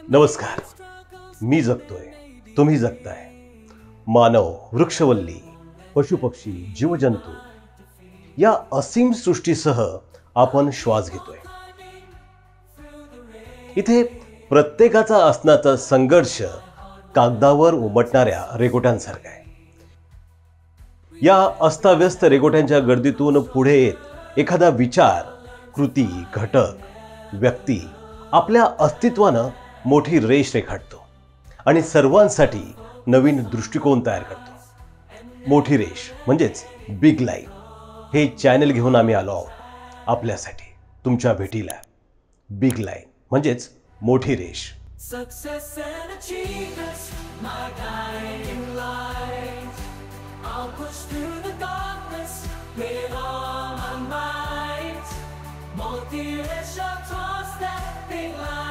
नमस्कार. मी जगतोय, तुम्ही जगताय. मानव, वृक्षवल्ली, पशुपक्षी, जीवजंतू या असीम सृष्टीसह आपण श्वास घेतोय. इथे प्रत्येकाचा असण्याचा संघर्ष कागदावर उमटणाऱ्या रेघोट्यांसारखा आहे. या अस्ताव्यस्त रेघोट्यांच्या गर्दीतून पुढे येत एखादा विचार, कृती, घटक, व्यक्ती आपल्या अस्तित्वानं मोठी रेष रेखाटतो आणि सर्वांसाठी नवीन दृष्टिकोन तयार करतो. मोठी रेष म्हणजेच बिग लाईन हे चॅनल घेऊन आम्ही आलो आहोत आपल्यासाठी, तुमच्या भेटीला. बिग लाईन म्हणजेच मोठी रेष. Success and achievements, my guiding light. I'll push through the darkness with all my might. Multi-racial toss that big line.